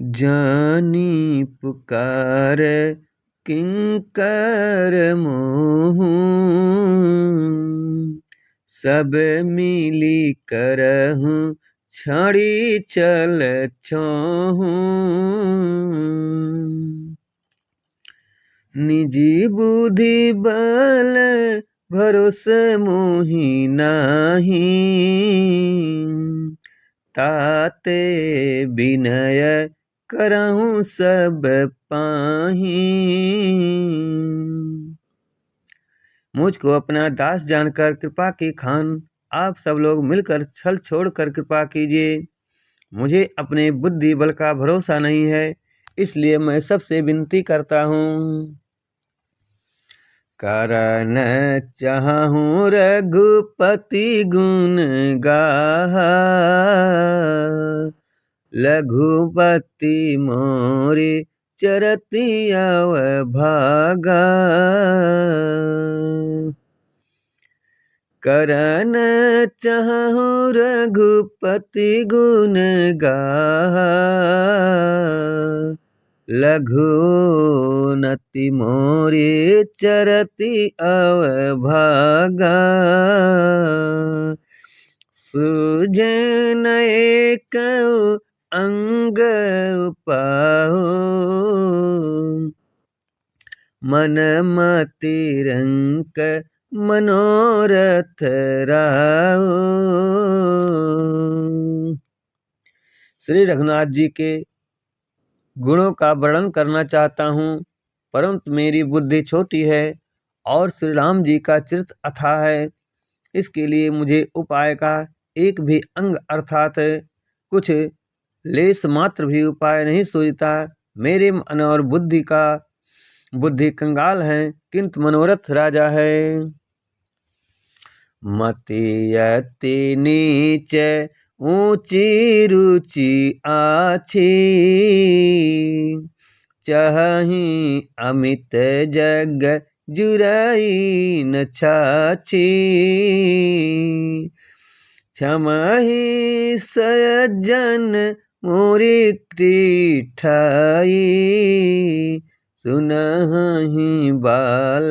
जानी पुकार किंकर मोहू, सब मिली करहूँ छड़ी चल छोहूँ। निजी बुद्धि बल भरोसे मोहि नाही, ताते विनय करहूँ सब पाही। मुझको अपना दास जानकर कृपा की खान आप सब लोग मिलकर छल छोड़कर कृपा कीजिए। मुझे अपने बुद्धि बल का भरोसा नहीं है, इसलिए मैं सबसे विनती करता हूँ। करन चाहूँ रघुपति गुण गाहा, लघुपति मोरे चरति अवभागा। करन चाहूँ रघुपति गुण गाहा, लघुनति मोरे चरति अवभागा। सुजन एक अंग पाहो, मन मति रंक मनोरथ राहो। श्री रघुनाथ जी के गुणों का वर्णन करना चाहता हूँ, परंतु मेरी बुद्धि छोटी है और श्री राम जी का चरित्र अथाह है। इसके लिए मुझे उपाय का एक भी अंग अर्थात कुछ लेस मात्र भी उपाय नहीं सूझता। मेरे मन और बुद्धि कंगाल है, किंतु मनोरथ राजा है। मति अति नीच ऊंची रुचि आछी, चाही अमित जग जुराई न छाछी। क्षमहि सज्जन मोरी ठाई, सुनहि बाल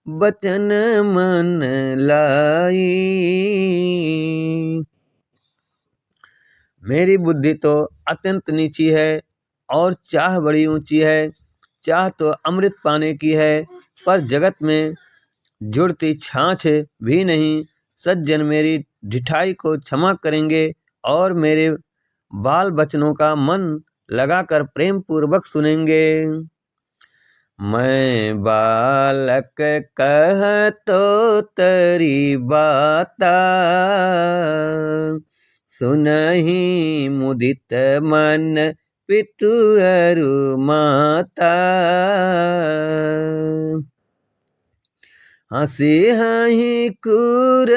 बचन मन लाई। मेरी बुद्धि तो अत्यंत नीची है और चाह बड़ी ऊंची है। चाह तो अमृत पाने की है, पर जगत में जुड़ती छाछ भी नहीं। सज्जन मेरी ढिठाई को क्षमा करेंगे और मेरे बाल बचनों का मन लगाकर प्रेम पूर्वक सुनेंगे। मैं बालक कह तो तरी बाता, सुनहि मुदित मन पितु अरु माता। हंसी हही कुर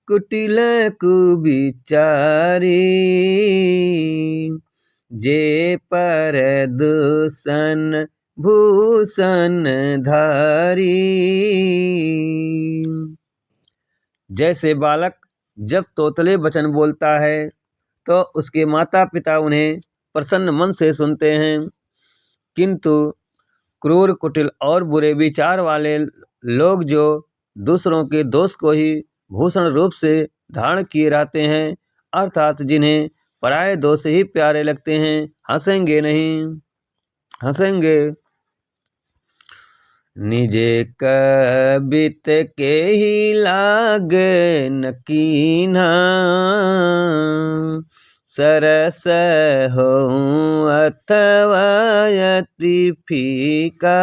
कुटिल कुविचारी, जे पर दूषण भूषण धारी। जैसे बालक जब तोतले वचन बोलता है तो उसके माता पिता उन्हें प्रसन्न मन से सुनते हैं, किंतु क्रूर कुटिल और बुरे विचार वाले लोग जो दूसरों के दोष को ही भूषण रूप से धारण किए रहते हैं, अर्थात जिन्हें पराये दोष ही प्यारे लगते हैं, हंसेंगे नहीं, हंसेंगे। निजे कबित के ही लाग न कीन्हा, सरस हो अथवा अति फीका।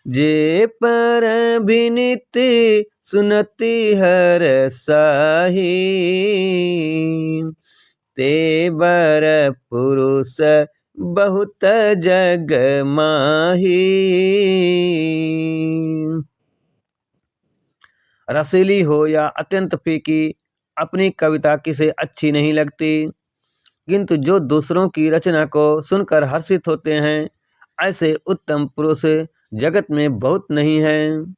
जे पर विनित सुनति हर साही, ते बर पुरुष बहुत जग माही। रसीली हो या अत्यंत फीकी, अपनी कविता किसे अच्छी नहीं लगती, किंतु जो दूसरों की रचना को सुनकर हर्षित होते हैं, ऐसे उत्तम पुरुष जगत में बहुत नहीं हैं।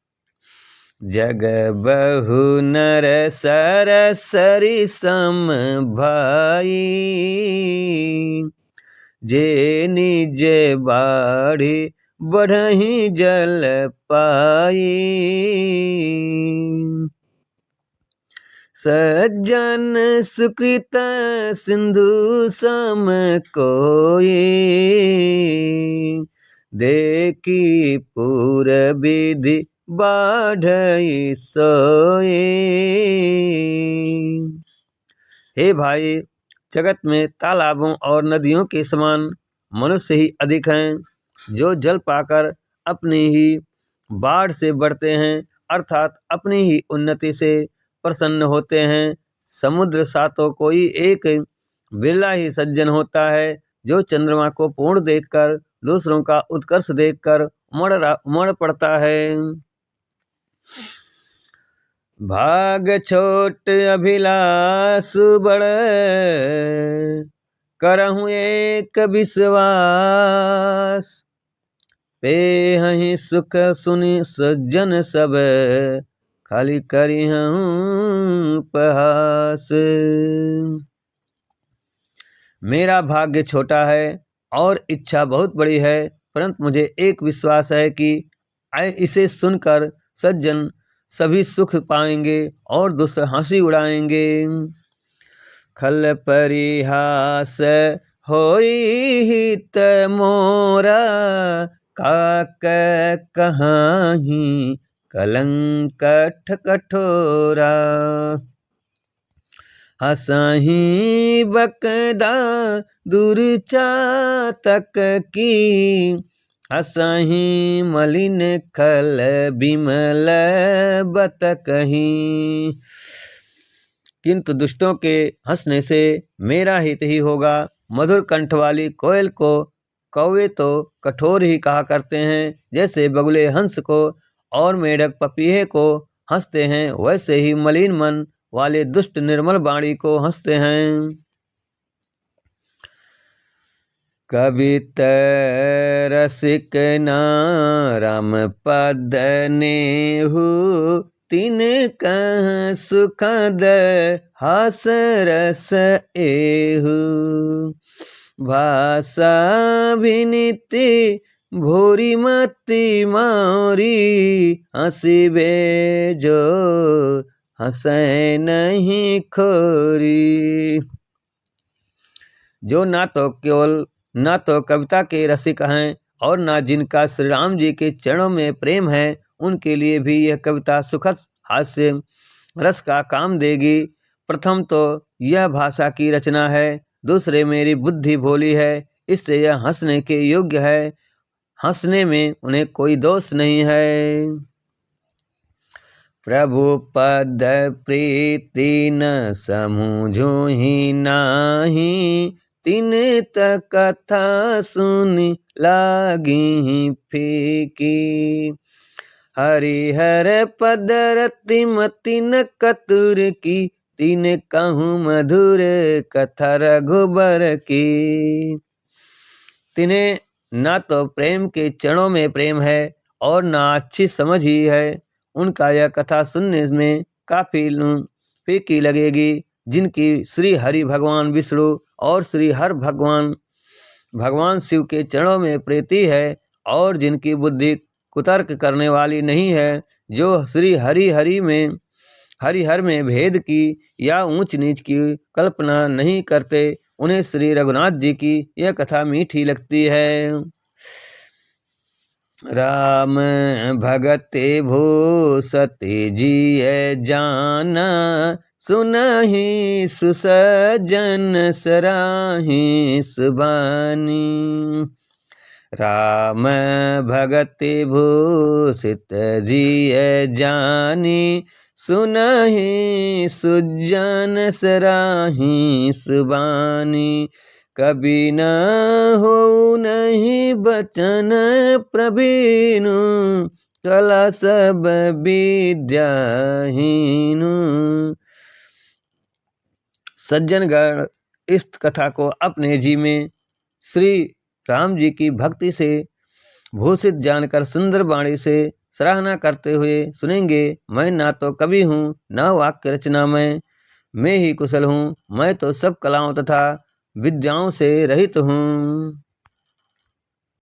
जग बहु नर सर सरी सम भाई, जे निज बाढ़ी बढ़ही जल पाई। सज्जन सुकृत सिंधु सम कोई, देखी पूर विधि बाढ़ई सोई। हे भाई, जगत में तालाबों और नदियों के समान मनुष्य ही अधिक हैं, जो जल पाकर अपनी ही बाढ़ से बढ़ते हैं, अर्थात अपनी ही उन्नति से प्रसन्न होते हैं। समुद्र सा तो कोई एक बिरला ही सज्जन होता है, जो चंद्रमा को पूर्ण देखकर दूसरों का उत्कर्ष देखकर उमड़ पड़ता है। भाग छोट अभिलाष बड़, करहूँ एक विश्वास। पेहहि सुख सुनि सज्जन सब, खाली करिहूँ उपहास। मेरा भाग्य छोटा है और इच्छा बहुत बड़ी है, परंतु मुझे एक विश्वास है कि इसे सुनकर सज्जन सभी सुख पाएंगे और दूसरे हंसी उड़ाएंगे। खल परिहास होई हित मोरा, काक कहाही कलंकठ कठोरा। हसही बकदा दुर्चातक की, हसही मलिन खल बिमल बतकही। किंतु दुष्टों के हंसने से मेरा हित ही होगा। मधुर कंठ वाली कोयल को कौवे तो कठोर ही कहा करते हैं, जैसे बगुले हंस को और मेढक पपीहे को हंसते हैं, वैसे ही मलिन मन वाले दुष्ट निर्मल वाणी को हंसते हैं। कवित रसिक नाम पद नेहु, तिन कह सुखद हास रस एहु। भाषा विनीति भोरी मति मारी, हंसिबे जो हंसै नहीं खोरी। जो ना तो कविता के रसिक हैं और ना जिनका श्री राम जी के चरणों में प्रेम है, उनके लिए भी यह कविता सुखद हास्य रस का काम देगी। प्रथम तो यह भाषा की रचना है, दूसरे मेरी बुद्धि भोली है, इससे यह हंसने के योग्य है। हंसने में उन्हें कोई दोष नहीं है। प्रभु पद प्रीति न समझो ही नाही, तिन त कथा सुनि लागी फीकी। हरिहर पद रति मति न कतुर की, तिन कहूँ मधुर कथा रघुबर की। तिन्हें ना तो प्रेम के चरणों में प्रेम है और ना अच्छी समझ ही है। उनका यह कथा सुनने में काफी फीकी लगेगी। जिनकी श्री हरि भगवान विष्णु और श्री हर भगवान शिव के चरणों में प्रीति है, और जिनकी बुद्धि कुतर्क करने वाली नहीं है, जो श्री हरिहर में भेद की या ऊंच नीच की कल्पना नहीं करते, उन्हें श्री रघुनाथ जी की यह कथा मीठी लगती है। राम भगते भूसति जिय जाना, सुनहि सुसज्जन सराहि सुबानी। राम भगते भूषित जिय जानी, सुनहि सुजन सराहि सुबानी। कभी न हो नहीं बचन प्रवीणु, कला सब विद्याहीनु। सज्जनगण इस कथा को अपने जी में श्री राम जी की भक्ति से भूषित जानकर सुंदर वाणी से सराहना करते हुए सुनेंगे, मैं ना तो कवि हूँ न वाक्य रचना में, मैं ही कुशल हूँ, मैं तो सब कलाओं तथा विद्याओं से रहित हूँ।